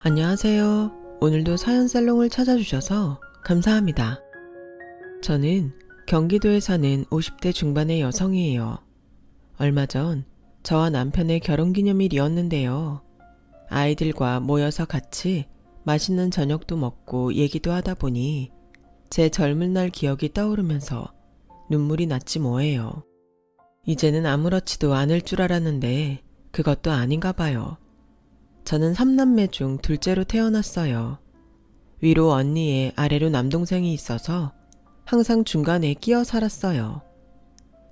안녕하세요. 오늘도 사연살롱을 찾아주셔서 감사합니다. 저는 경기도에 사는 50대 중반의 여성이에요. 얼마 전 저와 남편의 결혼기념일이었는데요. 아이들과 모여서 같이 맛있는 저녁도 먹고 얘기도 하다 보니 제 젊은 날 기억이 떠오르면서 눈물이 났지 뭐예요. 이제는 아무렇지도 않을 줄 알았는데 그것도 아닌가 봐요. 저는 3남매 중 둘째로 태어났어요. 위로 언니에 아래로 남동생이 있어서 항상 중간에 끼어 살았어요.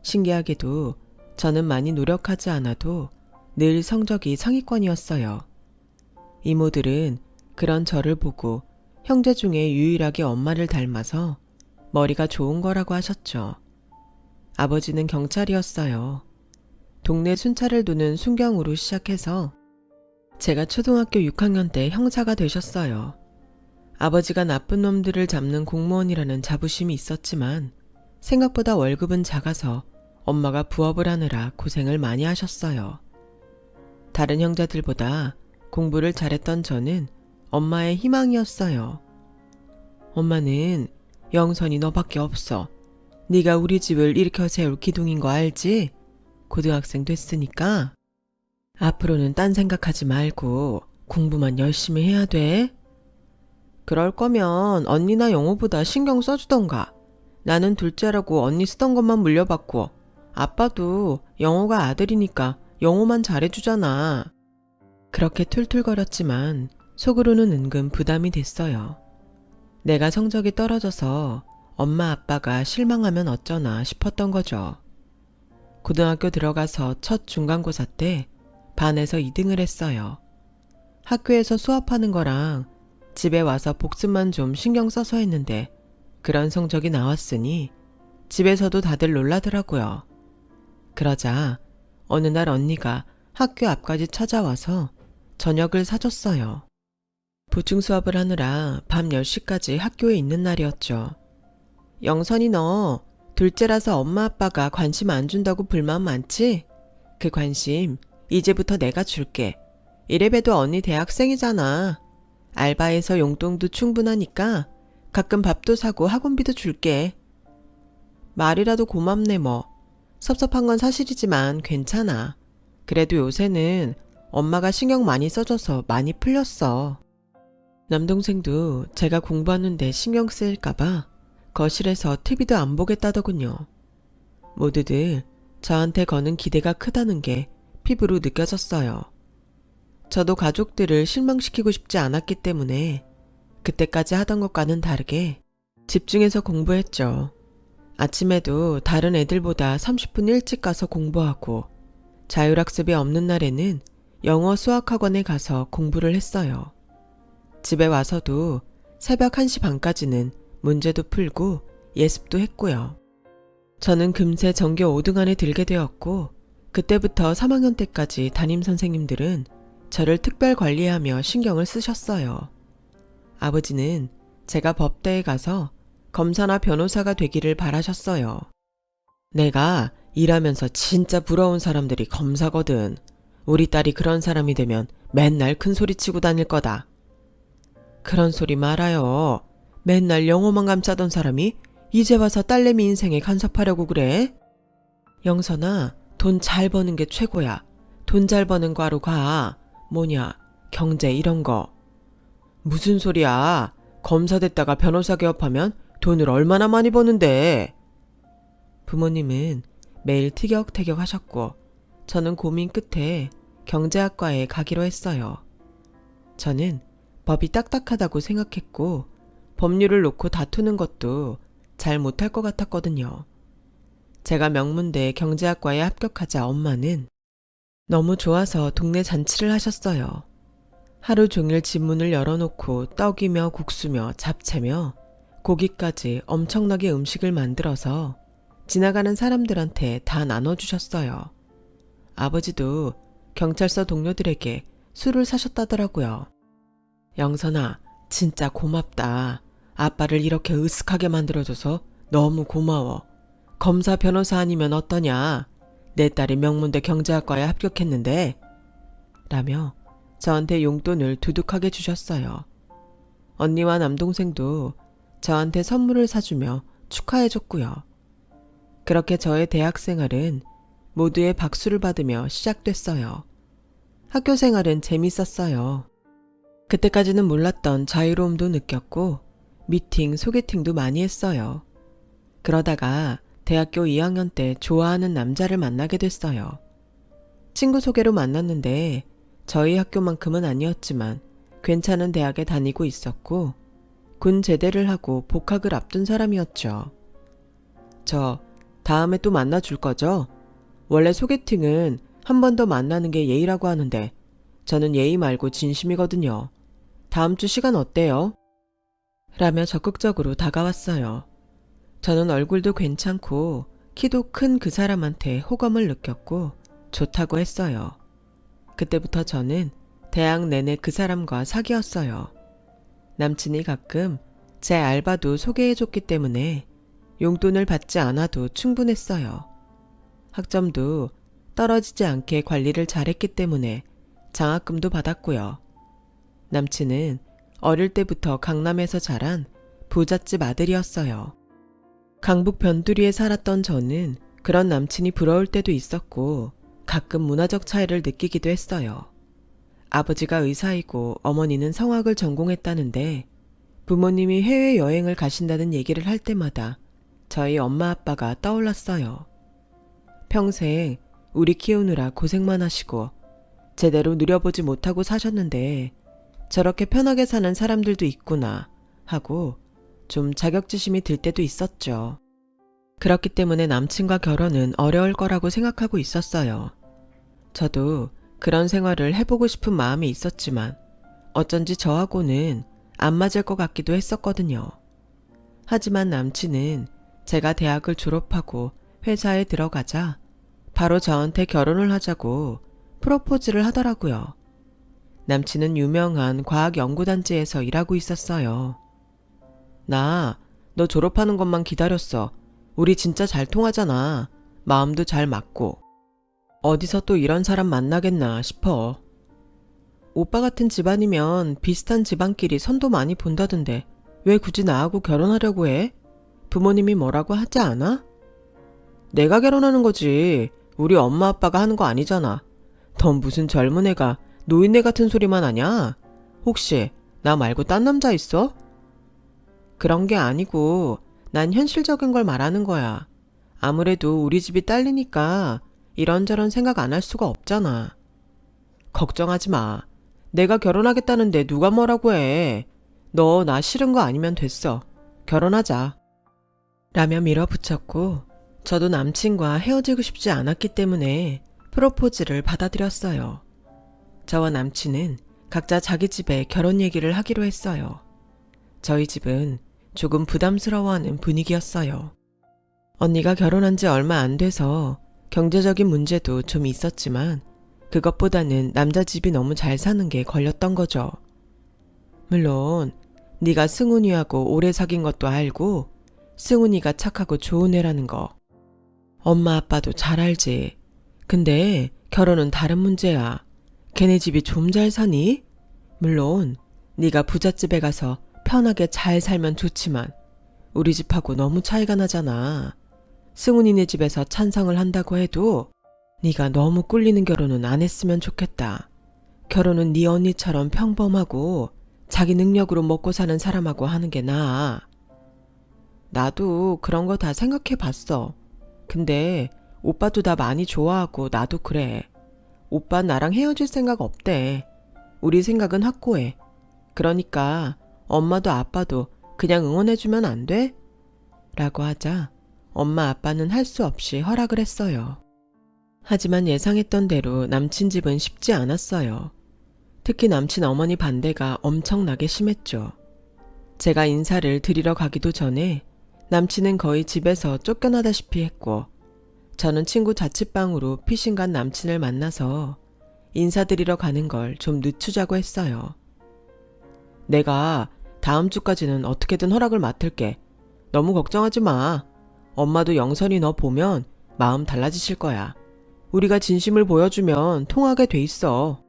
신기하게도 저는 많이 노력하지 않아도 늘 성적이 상위권이었어요. 이모들은 그런 저를 보고 형제 중에 유일하게 엄마를 닮아서 머리가 좋은 거라고 하셨죠. 아버지는 경찰이었어요. 동네 순찰을 도는 순경으로 시작해서 제가 초등학교 6학년 때 형사가 되셨어요. 아버지가 나쁜 놈들을 잡는 공무원이라는 자부심이 있었지만 생각보다 월급은 작아서 엄마가 부업을 하느라 고생을 많이 하셨어요. 다른 형제들보다 공부를 잘했던 저는 엄마의 희망이었어요. 엄마는 영선이 너밖에 없어. 네가 우리 집을 일으켜 세울 기둥인 거 알지? 고등학생 됐으니까 앞으로는 딴 생각하지 말고 공부만 열심히 해야 돼. 그럴 거면 언니나 영호보다 신경 써주던가. 나는 둘째라고 언니 쓰던 것만 물려받고 아빠도 영호가 아들이니까 영호만 잘해주잖아. 그렇게 툴툴거렸지만 속으로는 은근 부담이 됐어요. 내가 성적이 떨어져서 엄마 아빠가 실망하면 어쩌나 싶었던 거죠. 고등학교 들어가서 첫 중간고사 때 반에서 2등을 했어요. 학교에서 수업하는 거랑 집에 와서 복습만 좀 신경 써서 했는데 그런 성적이 나왔으니 집에서도 다들 놀라더라고요. 그러자 어느 날 언니가 학교 앞까지 찾아와서 저녁을 사줬어요. 보충 수업을 하느라 밤 10시까지 학교에 있는 날이었죠. 영선이 너 둘째라서 엄마 아빠가 관심 안 준다고 불만 많지? 그 관심 이제부터 내가 줄게. 이래봬도 언니 대학생이잖아. 알바해서 용돈도 충분하니까 가끔 밥도 사고 학원비도 줄게. 말이라도 고맙네 뭐. 섭섭한 건 사실이지만 괜찮아. 그래도 요새는 엄마가 신경 많이 써줘서 많이 풀렸어. 남동생도 제가 공부하는데 신경 쓰일까봐 거실에서 TV도 안 보겠다더군요. 모두들 저한테 거는 기대가 크다는 게 피부로 느껴졌어요. 저도 가족들을 실망시키고 싶지 않았기 때문에 그때까지 하던 것과는 다르게 집중해서 공부했죠. 아침에도 다른 애들보다 30분 일찍 가서 공부하고 자율학습이 없는 날에는 영어 수학학원에 가서 공부를 했어요. 집에 와서도 새벽 1시 반까지는 문제도 풀고 예습도 했고요. 저는 금세 전교 5등 안에 들게 되었고 그때부터 3학년 때까지 담임선생님들은 저를 특별 관리하며 신경을 쓰셨어요. 아버지는 제가 법대에 가서 검사나 변호사가 되기를 바라셨어요. 내가 일하면서 진짜 부러운 사람들이 검사거든. 우리 딸이 그런 사람이 되면 맨날 큰 소리 치고 다닐 거다. 그런 소리 말아요. 맨날 영어만 감싸던 사람이 이제 와서 딸내미 인생에 간섭하려고 그래? 영선아, 돈 잘 버는 게 최고야. 돈 잘 버는 과로 가. 뭐냐, 경제 이런 거. 무슨 소리야. 검사 됐다가 변호사 개업하면 돈을 얼마나 많이 버는데. 부모님은 매일 티격태격 하셨고 저는 고민 끝에 경제학과에 가기로 했어요. 저는 법이 딱딱하다고 생각했고 법률을 놓고 다투는 것도 잘 못할 것 같았거든요. 제가 명문대 경제학과에 합격하자 엄마는 너무 좋아서 동네 잔치를 하셨어요. 하루 종일 집문을 열어놓고 떡이며 국수며 잡채며 고기까지 엄청나게 음식을 만들어서 지나가는 사람들한테 다 나눠주셨어요. 아버지도 경찰서 동료들에게 술을 사셨다더라고요. 영선아, 진짜 고맙다. 아빠를 이렇게 으슥하게 만들어줘서 너무 고마워. 검사 변호사 아니면 어떠냐? 내 딸이 명문대 경제학과에 합격했는데 라며 저한테 용돈을 두둑하게 주셨어요. 언니와 남동생도 저한테 선물을 사주며 축하해줬고요. 그렇게 저의 대학 생활은 모두의 박수를 받으며 시작됐어요. 학교 생활은 재밌었어요. 그때까지는 몰랐던 자유로움도 느꼈고 미팅, 소개팅도 많이 했어요. 그러다가 대학교 2학년 때 좋아하는 남자를 만나게 됐어요. 친구 소개로 만났는데 저희 학교만큼은 아니었지만 괜찮은 대학에 다니고 있었고 군 제대를 하고 복학을 앞둔 사람이었죠. 저 다음에 또 만나줄 거죠? 원래 소개팅은 한 번 더 만나는 게 예의라고 하는데 저는 예의 말고 진심이거든요. 다음 주 시간 어때요? 라며 적극적으로 다가왔어요. 저는 얼굴도 괜찮고 키도 큰 그 사람한테 호감을 느꼈고 좋다고 했어요. 그때부터 저는 대학 내내 그 사람과 사귀었어요. 남친이 가끔 제 알바도 소개해줬기 때문에 용돈을 받지 않아도 충분했어요. 학점도 떨어지지 않게 관리를 잘했기 때문에 장학금도 받았고요. 남친은 어릴 때부터 강남에서 자란 부잣집 아들이었어요. 강북 변두리에 살았던 저는 그런 남친이 부러울 때도 있었고 가끔 문화적 차이를 느끼기도 했어요. 아버지가 의사이고 어머니는 성악을 전공했다는데 부모님이 해외여행을 가신다는 얘기를 할 때마다 저희 엄마 아빠가 떠올랐어요. 평생 우리 키우느라 고생만 하시고 제대로 누려보지 못하고 사셨는데 저렇게 편하게 사는 사람들도 있구나 하고 좀 자격지심이 들 때도 있었죠. 그렇기 때문에 남친과 결혼은 어려울 거라고 생각하고 있었어요. 저도 그런 생활을 해보고 싶은 마음이 있었지만 어쩐지 저하고는 안 맞을 것 같기도 했었거든요. 하지만 남친은 제가 대학을 졸업하고 회사에 들어가자 바로 저한테 결혼을 하자고 프로포즈를 하더라고요. 남친은 유명한 과학연구단지에서 일하고 있었어요. 너 졸업하는 것만 기다렸어. 우리 진짜 잘 통하잖아. 마음도 잘 맞고. 어디서 또 이런 사람 만나겠나 싶어. 오빠 같은 집안이면 비슷한 집안끼리 선도 많이 본다던데 왜 굳이 나하고 결혼하려고 해? 부모님이 뭐라고 하지 않아? 내가 결혼하는 거지. 우리 엄마 아빠가 하는 거 아니잖아. 넌 무슨 젊은 애가 노인네 같은 소리만 하냐? 혹시 나 말고 딴 남자 있어? 그런 게 아니고 난 현실적인 걸 말하는 거야. 아무래도 우리 집이 딸리니까 이런저런 생각 안 할 수가 없잖아. 걱정하지 마. 내가 결혼하겠다는데 누가 뭐라고 해. 너 나 싫은 거 아니면 됐어. 결혼하자. 라며 밀어붙였고 저도 남친과 헤어지고 싶지 않았기 때문에 프로포즈를 받아들였어요. 저와 남친은 각자 자기 집에 결혼 얘기를 하기로 했어요. 저희 집은 조금 부담스러워하는 분위기였어요. 언니가 결혼한 지 얼마 안 돼서 경제적인 문제도 좀 있었지만 그것보다는 남자 집이 너무 잘 사는 게 걸렸던 거죠. 물론 네가 승훈이하고 오래 사귄 것도 알고 승훈이가 착하고 좋은 애라는 거 엄마 아빠도 잘 알지. 근데 결혼은 다른 문제야. 걔네 집이 좀 잘 사니? 물론 네가 부잣집에 가서 편하게 잘 살면 좋지만 우리 집하고 너무 차이가 나잖아. 승훈이네 집에서 찬성을 한다고 해도 네가 너무 꿀리는 결혼은 안 했으면 좋겠다. 결혼은 네 언니처럼 평범하고 자기 능력으로 먹고 사는 사람하고 하는 게 나아. 나도 그런 거 다 생각해 봤어. 근데 오빠도 나 많이 좋아하고 나도 그래. 오빠 나랑 헤어질 생각 없대. 우리 생각은 확고해. 그러니까 엄마도 아빠도 그냥 응원해주면 안 돼? 라고 하자 엄마 아빠는 할 수 없이 허락을 했어요. 하지만 예상했던 대로 남친 집은 쉽지 않았어요. 특히 남친 어머니 반대가 엄청나게 심했죠. 제가 인사를 드리러 가기도 전에 남친은 거의 집에서 쫓겨나다시피 했고 저는 친구 자취방으로 피신 간 남친을 만나서 인사드리러 가는 걸 좀 늦추자고 했어요. 내가 다음 주까지는 어떻게든 허락을 맡을게. 너무 걱정하지 마. 엄마도 영선이 너 보면 마음 달라지실 거야. 우리가 진심을 보여주면 통하게 돼 있어.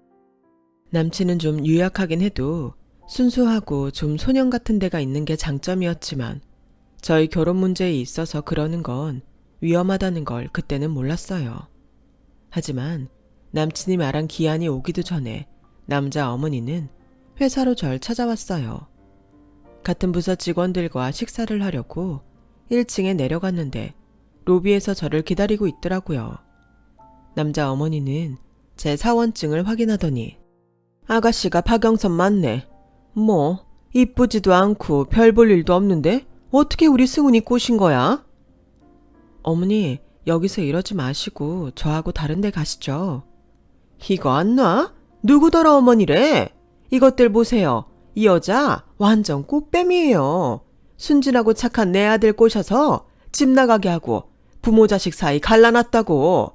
남친은 좀 유약하긴 해도 순수하고 좀 소년 같은 데가 있는 게 장점이었지만 저희 결혼 문제에 있어서 그러는 건 위험하다는 걸 그때는 몰랐어요. 하지만 남친이 말한 기한이 오기도 전에 남자 어머니는 회사로 절 찾아왔어요. 같은 부서 직원들과 식사를 하려고 1층에 내려갔는데 로비에서 저를 기다리고 있더라고요. 남자 어머니는 제 사원증을 확인하더니 아가씨가 박영선 맞네. 뭐 이쁘지도 않고 별 볼 일도 없는데 어떻게 우리 승훈이 꼬신 거야? 어머니, 여기서 이러지 마시고 저하고 다른 데 가시죠. 이거 안 놔? 누구더러 어머니래? 이것들 보세요. 이 여자 완전 꽃뱀이에요. 순진하고 착한 내 아들 꼬셔서 집 나가게 하고 부모 자식 사이 갈라놨다고.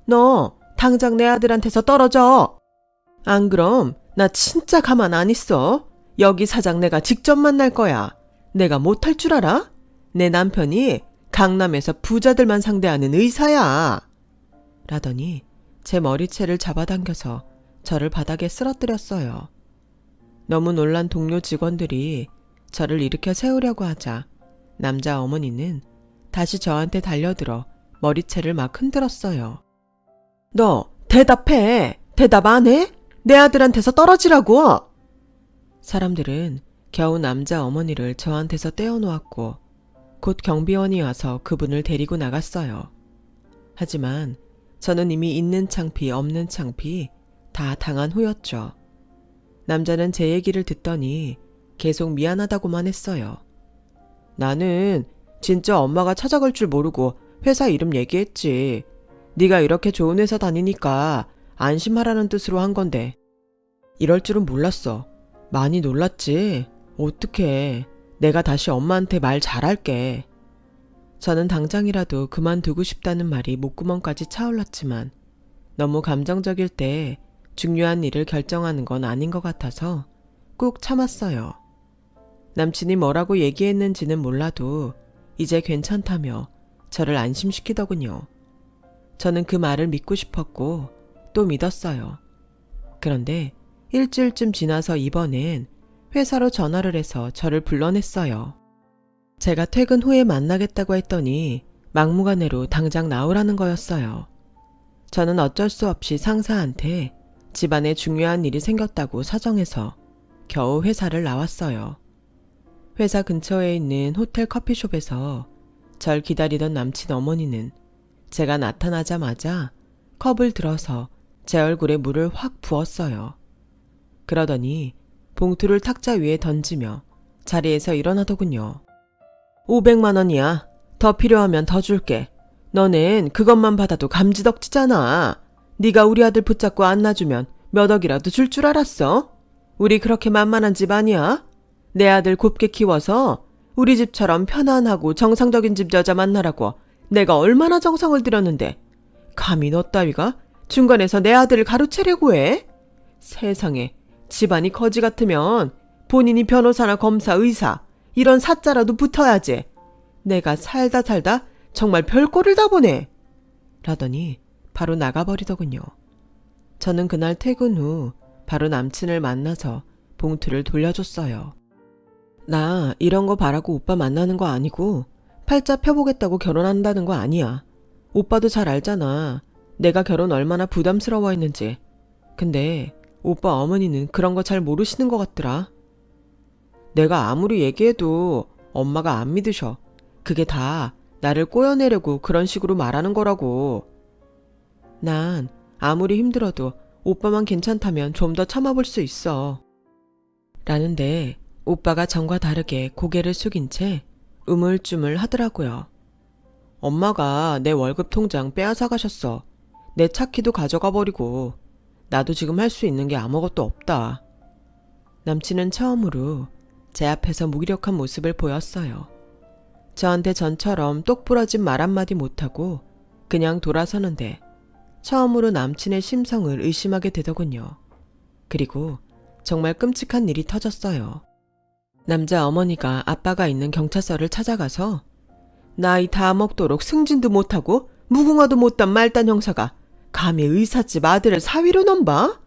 너 당장 내 아들한테서 떨어져. 안 그럼 나 진짜 가만 안 있어. 여기 사장 내가 직접 만날 거야. 내가 못할 줄 알아? 내 남편이 강남에서 부자들만 상대하는 의사야. 라더니 제 머리채를 잡아당겨서 저를 바닥에 쓰러뜨렸어요. 너무 놀란 동료 직원들이 저를 일으켜 세우려고 하자 남자 어머니는 다시 저한테 달려들어 머리채를 막 흔들었어요. 너 대답해. 대답 안 해? 내 아들한테서 떨어지라고. 사람들은 겨우 남자 어머니를 저한테서 떼어놓았고 곧 경비원이 와서 그분을 데리고 나갔어요. 하지만 저는 이미 있는 창피 없는 창피 다 당한 후였죠. 남자는 제 얘기를 듣더니 계속 미안하다고만 했어요. 나는 진짜 엄마가 찾아갈 줄 모르고 회사 이름 얘기했지. 네가 이렇게 좋은 회사 다니니까 안심하라는 뜻으로 한 건데. 이럴 줄은 몰랐어. 많이 놀랐지? 어떡해. 내가 다시 엄마한테 말 잘할게. 저는 당장이라도 그만두고 싶다는 말이 목구멍까지 차올랐지만 너무 감정적일 때 중요한 일을 결정하는 건 아닌 것 같아서 꾹 참았어요. 남친이 뭐라고 얘기했는지는 몰라도 이제 괜찮다며 저를 안심시키더군요. 저는 그 말을 믿고 싶었고 또 믿었어요. 그런데 일주일쯤 지나서 이번엔 회사로 전화를 해서 저를 불러냈어요. 제가 퇴근 후에 만나겠다고 했더니 막무가내로 당장 나오라는 거였어요. 저는 어쩔 수 없이 상사한테 집안에 중요한 일이 생겼다고 사정해서 겨우 회사를 나왔어요. 회사 근처에 있는 호텔 커피숍에서 절 기다리던 남친 어머니는 제가 나타나자마자 컵을 들어서 제 얼굴에 물을 확 부었어요. 그러더니 봉투를 탁자 위에 던지며 자리에서 일어나더군요. 500만 원이야. 더 필요하면 더 줄게. 너는 그것만 받아도 감지덕지잖아. 네가 우리 아들 붙잡고 안 놔주면 몇 억이라도 줄 줄 알았어? 우리 그렇게 만만한 집 아니야? 내 아들 곱게 키워서 우리 집처럼 편안하고 정상적인 집 여자 만나라고 내가 얼마나 정성을 들였는데 감히 너 따위가 중간에서 내 아들을 가로채려고 해? 세상에, 집안이 거지 같으면 본인이 변호사나 검사, 의사 이런 사자라도 붙어야지. 내가 살다 정말 별꼴을 다 보네. 라더니 바로 나가버리더군요. 저는 그날 퇴근 후 바로 남친을 만나서 봉투를 돌려줬어요. 나 이런 거 바라고 오빠 만나는 거 아니고 팔자 펴보겠다고 결혼한다는 거 아니야. 오빠도 잘 알잖아. 내가 결혼 얼마나 부담스러워했는지. 근데 오빠 어머니는 그런 거 잘 모르시는 것 같더라. 내가 아무리 얘기해도 엄마가 안 믿으셔. 그게 다 나를 꼬여내려고 그런 식으로 말하는 거라고. 난 아무리 힘들어도 오빠만 괜찮다면 좀 더 참아볼 수 있어. 라는데 오빠가 전과 다르게 고개를 숙인 채 우물쭈물 하더라고요. 엄마가 내 월급 통장 빼앗아 가셨어. 내 차키도 가져가 버리고 나도 지금 할 수 있는 게 아무것도 없다. 남친은 처음으로 제 앞에서 무기력한 모습을 보였어요. 저한테 전처럼 똑부러진 말 한마디 못하고 그냥 돌아서는데 처음으로 남친의 심성을 의심하게 되더군요. 그리고 정말 끔찍한 일이 터졌어요. 남자 어머니가 아빠가 있는 경찰서를 찾아가서 나이 다 먹도록 승진도 못하고 무궁화도 못단 말단 형사가 감히 의사집 아들을 사위로 넘봐?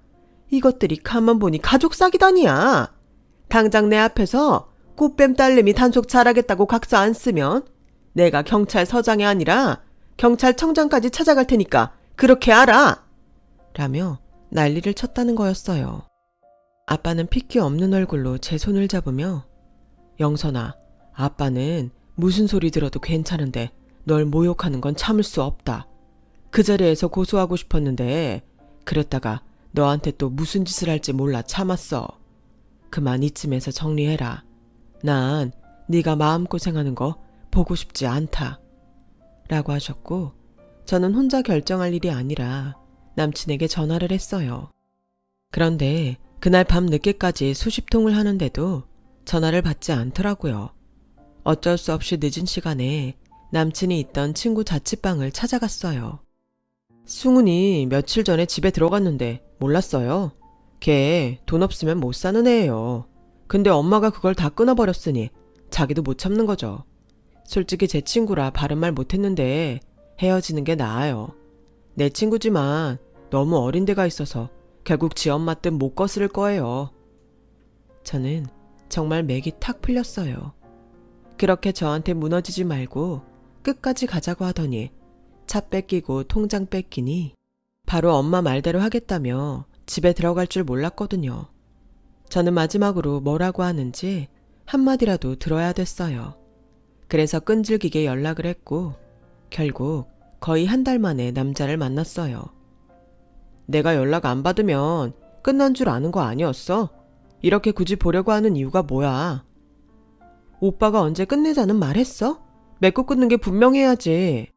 이것들이 가만 보니 가족 사기단이야. 당장 내 앞에서 꽃뱀 딸내미 단속 잘하겠다고 각서 안 쓰면 내가 경찰서장이 아니라 경찰청장까지 찾아갈 테니까 그렇게 알아! 라며 난리를 쳤다는 거였어요. 아빠는 핏기 없는 얼굴로 제 손을 잡으며 영선아, 아빠는 무슨 소리 들어도 괜찮은데 널 모욕하는 건 참을 수 없다. 그 자리에서 고소하고 싶었는데 그랬다가 너한테 또 무슨 짓을 할지 몰라 참았어. 그만 이쯤에서 정리해라. 난 네가 마음고생하는 거 보고 싶지 않다. 라고 하셨고 저는 혼자 결정할 일이 아니라 남친에게 전화를 했어요. 그런데 그날 밤 늦게까지 수십 통을 하는데도 전화를 받지 않더라고요. 어쩔 수 없이 늦은 시간에 남친이 있던 친구 자취방을 찾아갔어요. 승훈이 며칠 전에 집에 들어갔는데 몰랐어요? 걔 돈 없으면 못 사는 애예요. 근데 엄마가 그걸 다 끊어버렸으니 자기도 못 참는 거죠. 솔직히 제 친구라 바른 말 못했는데 헤어지는 게 나아요. 내 친구지만 너무 어린 데가 있어서 결국 지 엄마 뜻 못 거스를 거예요. 저는 정말 맥이 탁 풀렸어요. 그렇게 저한테 무너지지 말고 끝까지 가자고 하더니 차 뺏기고 통장 뺏기니 바로 엄마 말대로 하겠다며 집에 들어갈 줄 몰랐거든요. 저는 마지막으로 뭐라고 하는지 한마디라도 들어야 됐어요. 그래서 끈질기게 연락을 했고 결국 거의 한 달 만에 남자를 만났어요. 내가 연락 안 받으면 끝난 줄 아는 거 아니었어? 이렇게 굳이 보려고 하는 이유가 뭐야? 오빠가 언제 끝내자는 말 했어? 맺고 끊는 게 분명해야지.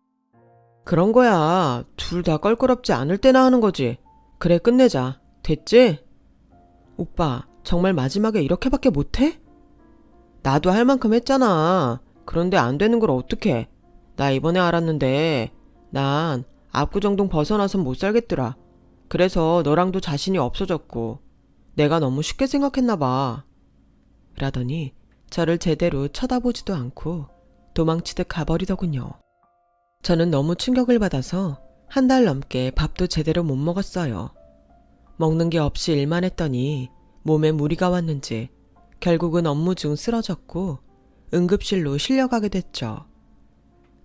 그런 거야. 둘 다 껄끄럽지 않을 때나 하는 거지. 그래 끝내자. 됐지? 오빠 정말 마지막에 이렇게밖에 못해? 나도 할 만큼 했잖아. 그런데 안 되는 걸 어떡해. 나 이번에 알았는데 난 압구정동 벗어나선 못 살겠더라. 그래서 너랑도 자신이 없어졌고 내가 너무 쉽게 생각했나 봐. 라더니 저를 제대로 쳐다보지도 않고 도망치듯 가버리더군요. 저는 너무 충격을 받아서 한 달 넘게 밥도 제대로 못 먹었어요. 먹는 게 없이 일만 했더니 몸에 무리가 왔는지 결국은 업무 중 쓰러졌고 응급실로 실려가게 됐죠.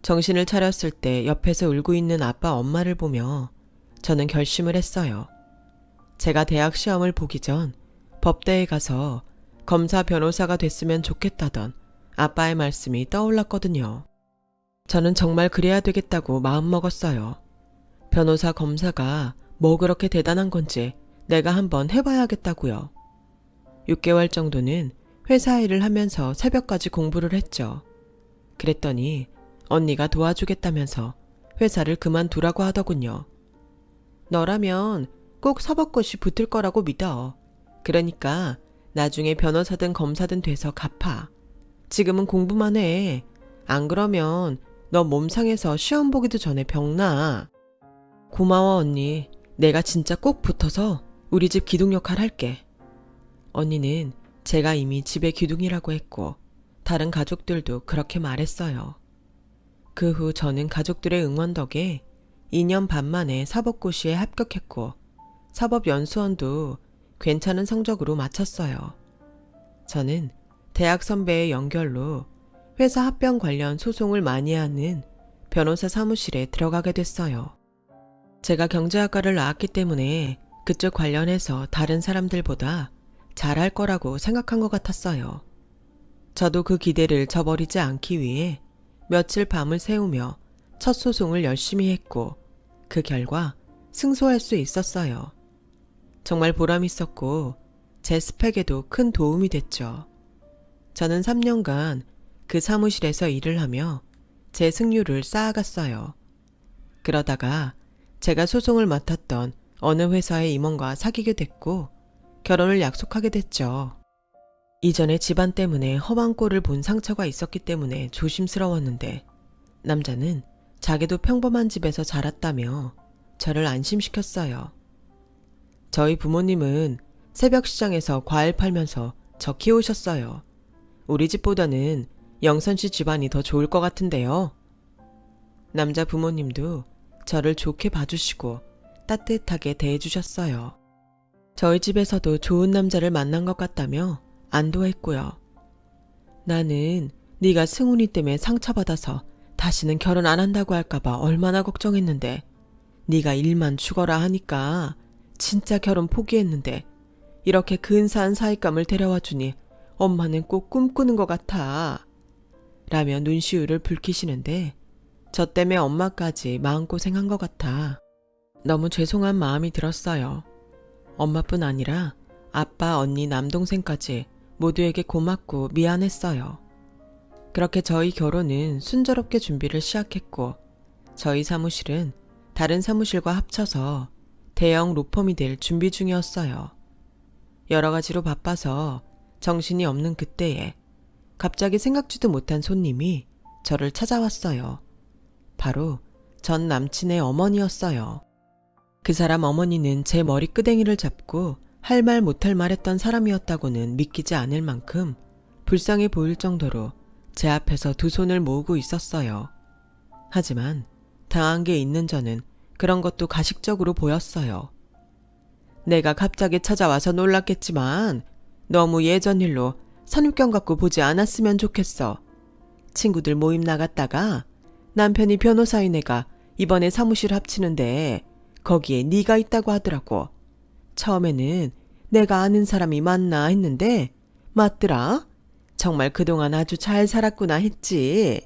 정신을 차렸을 때 옆에서 울고 있는 아빠 엄마를 보며 저는 결심을 했어요. 제가 대학 시험을 보기 전 법대에 가서 검사 변호사가 됐으면 좋겠다던 아빠의 말씀이 떠올랐거든요. 저는 정말 그래야 되겠다고 마음먹었어요. 변호사 검사가 뭐 그렇게 대단한 건지 내가 한번 해봐야겠다고요. 6개월 정도는 회사 일을 하면서 새벽까지 공부를 했죠. 그랬더니 언니가 도와주겠다면서 회사를 그만두라고 하더군요. 너라면 꼭 사법고시 붙을 거라고 믿어. 그러니까 나중에 변호사든 검사든 돼서 갚아. 지금은 공부만 해. 안 그러면 너 몸 상해서 시험 보기도 전에 병나. 고마워 언니. 내가 진짜 꼭 붙어서 우리 집 기둥 역할 할게. 언니는 제가 이미 집의 기둥이라고 했고 다른 가족들도 그렇게 말했어요. 그 후 저는 가족들의 응원 덕에 2년 반 만에 사법고시에 합격했고 사법연수원도 괜찮은 성적으로 마쳤어요. 저는 대학 선배의 연결로 회사 합병 관련 소송을 많이 하는 변호사 사무실에 들어가게 됐어요. 제가 경제학과를 나왔기 때문에 그쪽 관련해서 다른 사람들보다 잘할 거라고 생각한 것 같았어요. 저도 그 기대를 저버리지 않기 위해 며칠 밤을 새우며 첫 소송을 열심히 했고 그 결과 승소할 수 있었어요. 정말 보람 있었고 제 스펙에도 큰 도움이 됐죠. 저는 3년간 그 사무실에서 일을 하며 제 승률을 쌓아갔어요. 그러다가 제가 소송을 맡았던 어느 회사의 임원과 사귀게 됐고 결혼을 약속하게 됐죠. 이전에 집안 때문에 험한 꼴을 본 상처가 있었기 때문에 조심스러웠는데 남자는 자기도 평범한 집에서 자랐다며 저를 안심시켰어요. 저희 부모님은 새벽 시장에서 과일 팔면서 저 키우셨어요. 우리 집보다는 영선 씨 집안이 더 좋을 것 같은데요. 남자 부모님도 저를 좋게 봐주시고 따뜻하게 대해주셨어요. 저희 집에서도 좋은 남자를 만난 것 같다며 안도했고요. 나는 네가 승훈이 때문에 상처받아서 다시는 결혼 안 한다고 할까봐 얼마나 걱정했는데 네가 일만 죽어라 하니까 진짜 결혼 포기했는데 이렇게 근사한 사윗감을 데려와 주니 엄마는 꼭 꿈꾸는 것 같아. 라며 눈시울을 붉히시는데 저 때문에 엄마까지 마음고생한 것 같아. 너무 죄송한 마음이 들었어요. 엄마뿐 아니라 아빠, 언니, 남동생까지 모두에게 고맙고 미안했어요. 그렇게 저희 결혼은 순조롭게 준비를 시작했고 저희 사무실은 다른 사무실과 합쳐서 대형 로펌이 될 준비 중이었어요. 여러 가지로 바빠서 정신이 없는 그때에 갑자기 생각지도 못한 손님이 저를 찾아왔어요. 바로 전 남친의 어머니였어요. 그 사람 어머니는 제 머리끄댕이를 잡고 할 말 못할 말 했던 사람이었다고는 믿기지 않을 만큼 불쌍해 보일 정도로 제 앞에서 두 손을 모으고 있었어요. 하지만 당한 게 있는 저는 그런 것도 가식적으로 보였어요. 내가 갑자기 찾아와서 놀랐겠지만 너무 예전 일로 선입견 갖고 보지 않았으면 좋겠어. 친구들 모임 나갔다가 남편이 변호사인 애가 이번에 사무실 합치는데 거기에 네가 있다고 하더라고. 처음에는 내가 아는 사람이 맞나 했는데 맞더라. 정말 그동안 아주 잘 살았구나 했지.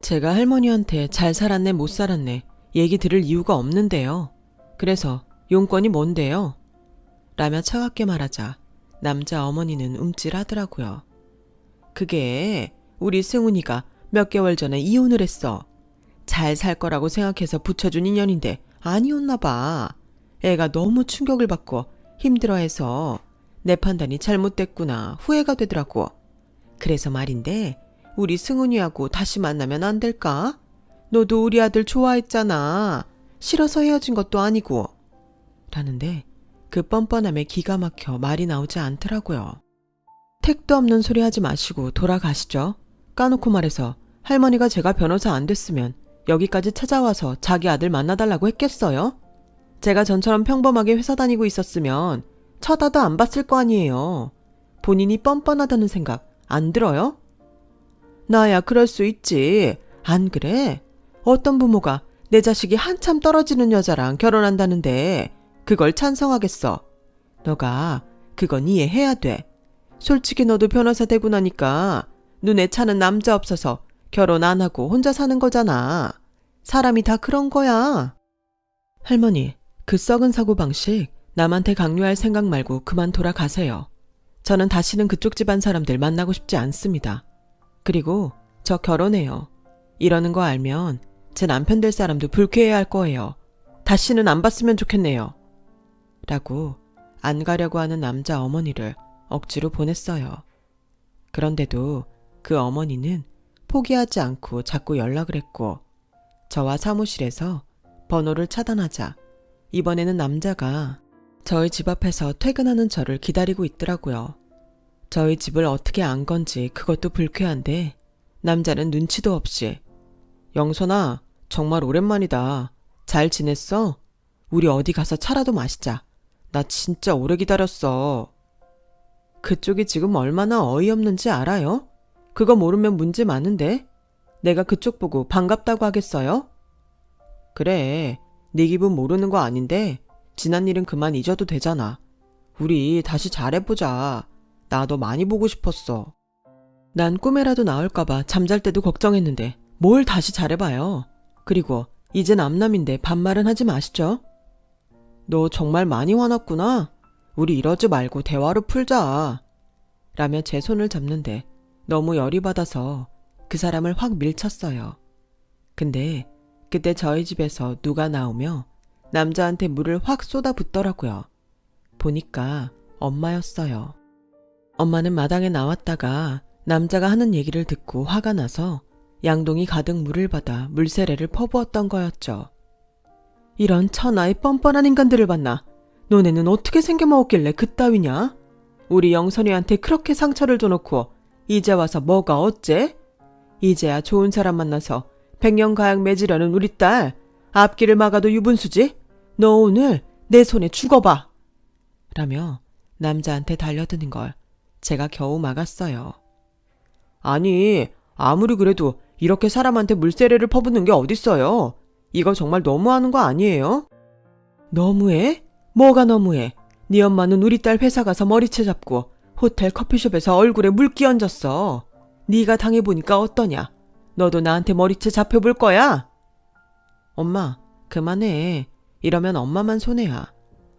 제가 할머니한테 잘 살았네 못 살았네 얘기 들을 이유가 없는데요. 그래서 용건이 뭔데요? 라며 차갑게 말하자 남자 어머니는 움찔하더라고요. 그게 우리 승훈이가 몇 개월 전에 이혼을 했어. 잘 살 거라고 생각해서 붙여준 인연인데 아니었나 봐. 애가 너무 충격을 받고 힘들어해서 내 판단이 잘못됐구나 후회가 되더라고. 그래서 말인데 우리 승훈이하고 다시 만나면 안 될까? 너도 우리 아들 좋아했잖아. 싫어서 헤어진 것도 아니고. 라는데 그 뻔뻔함에 기가 막혀 말이 나오지 않더라고요. 택도 없는 소리 하지 마시고 돌아가시죠. 까놓고 말해서 할머니가 제가 변호사 안 됐으면 여기까지 찾아와서 자기 아들 만나달라고 했겠어요? 제가 전처럼 평범하게 회사 다니고 있었으면 쳐다도 안 봤을 거 아니에요. 본인이 뻔뻔하다는 생각 안 들어요? 나야 그럴 수 있지. 안 그래? 어떤 부모가 내 자식이 한참 떨어지는 여자랑 결혼한다는데 그걸 찬성하겠어. 너가 그건 이해해야 돼. 솔직히 너도 변호사 되고 나니까 눈에 차는 남자 없어서 결혼 안 하고 혼자 사는 거잖아. 사람이 다 그런 거야. 할머니, 그 썩은 사고방식 남한테 강요할 생각 말고 그만 돌아가세요. 저는 다시는 그쪽 집안 사람들 만나고 싶지 않습니다. 그리고 저 결혼해요. 이러는 거 알면 제 남편 될 사람도 불쾌해야 할 거예요. 다시는 안 봤으면 좋겠네요. 라고 안 가려고 하는 남자 어머니를 억지로 보냈어요. 그런데도 그 어머니는 포기하지 않고 자꾸 연락을 했고 저와 사무실에서 번호를 차단하자 이번에는 남자가 저희 집 앞에서 퇴근하는 저를 기다리고 있더라고요. 저희 집을 어떻게 안 건지 그것도 불쾌한데 남자는 눈치도 없이 영선아 정말 오랜만이다. 잘 지냈어? 우리 어디 가서 차라도 마시자. 나 진짜 오래 기다렸어. 그쪽이 지금 얼마나 어이없는지 알아요? 그거 모르면 문제 많은데? 내가 그쪽 보고 반갑다고 하겠어요? 그래, 네 기분 모르는 거 아닌데 지난 일은 그만 잊어도 되잖아. 우리 다시 잘해보자. 나 너 많이 보고 싶었어. 난 꿈에라도 나올까봐 잠잘 때도 걱정했는데 뭘 다시 잘해봐요. 그리고 이젠 암남인데 반말은 하지 마시죠. 너 정말 많이 화났구나. 우리 이러지 말고 대화로 풀자. 라며 제 손을 잡는데 너무 열이 받아서 그 사람을 확 밀쳤어요. 근데 그때 저희 집에서 누가 나오며 남자한테 물을 확 쏟아붓더라고요. 보니까 엄마였어요. 엄마는 마당에 나왔다가 남자가 하는 얘기를 듣고 화가 나서 양동이 가득 물을 받아 물세례를 퍼부었던 거였죠. 이런 천하의 뻔뻔한 인간들을 봤나? 너네는 어떻게 생겨먹었길래 그따위냐? 우리 영선이한테 그렇게 상처를 줘놓고 이제 와서 뭐가 어째? 이제야 좋은 사람 만나서 백년가약 맺으려는 우리 딸 앞길을 막아도 유분수지? 너 오늘 내 손에 죽어봐. 라며 남자한테 달려드는 걸 제가 겨우 막았어요. 아니, 아무리 그래도 이렇게 사람한테 물세례를 퍼붓는 게 어딨어요. 이거 정말 너무하는 거 아니에요? 너무해? 뭐가 너무해? 네 엄마는 우리 딸 회사 가서 머리채 잡고 호텔 커피숍에서 얼굴에 물 끼얹었어. 네가 당해보니까 어떠냐? 너도 나한테 머리채 잡혀볼 거야? 엄마, 그만해. 이러면 엄마만 손해야.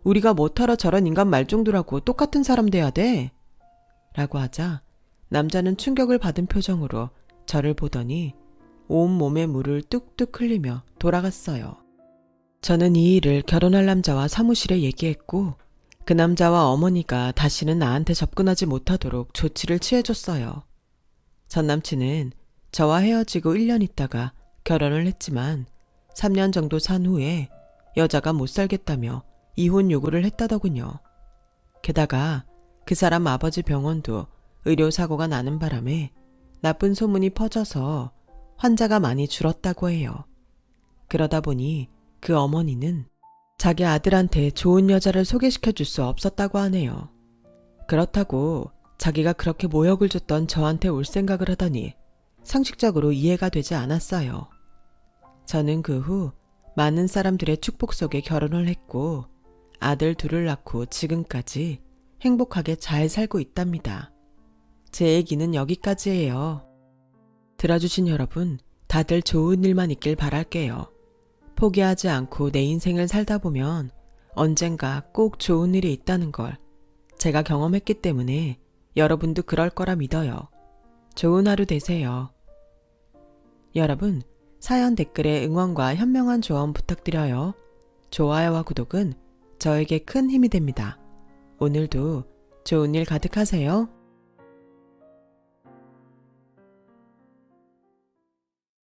우리가 못하러 저런 인간 말종들하고 똑같은 사람 돼야 돼. 라고 하자 남자는 충격을 받은 표정으로 저를 보더니 온몸에 물을 뚝뚝 흘리며 돌아갔어요. 저는 이 일을 결혼할 남자와 사무실에 얘기했고 그 남자와 어머니가 다시는 나한테 접근하지 못하도록 조치를 취해줬어요. 전 남친은 저와 헤어지고 1년 있다가 결혼을 했지만 3년 정도 산 후에 여자가 못 살겠다며 이혼 요구를 했다더군요. 게다가 그 사람 아버지 병원도 의료사고가 나는 바람에 나쁜 소문이 퍼져서 환자가 많이 줄었다고 해요. 그러다 보니 그 어머니는 자기 아들한테 좋은 여자를 소개시켜 줄 수 없었다고 하네요. 그렇다고 자기가 그렇게 모욕을 줬던 저한테 올 생각을 하다니 상식적으로 이해가 되지 않았어요. 저는 그 후 많은 사람들의 축복 속에 결혼을 했고 아들 둘을 낳고 지금까지 행복하게 잘 살고 있답니다. 제 얘기는 여기까지예요. 들어주신 여러분, 다들 좋은 일만 있길 바랄게요. 포기하지 않고 내 인생을 살다 보면 언젠가 꼭 좋은 일이 있다는 걸 제가 경험했기 때문에 여러분도 그럴 거라 믿어요. 좋은 하루 되세요. 여러분, 사연 댓글에 응원과 현명한 조언 부탁드려요. 좋아요와 구독은 저에게 큰 힘이 됩니다. 오늘도 좋은 일 가득하세요.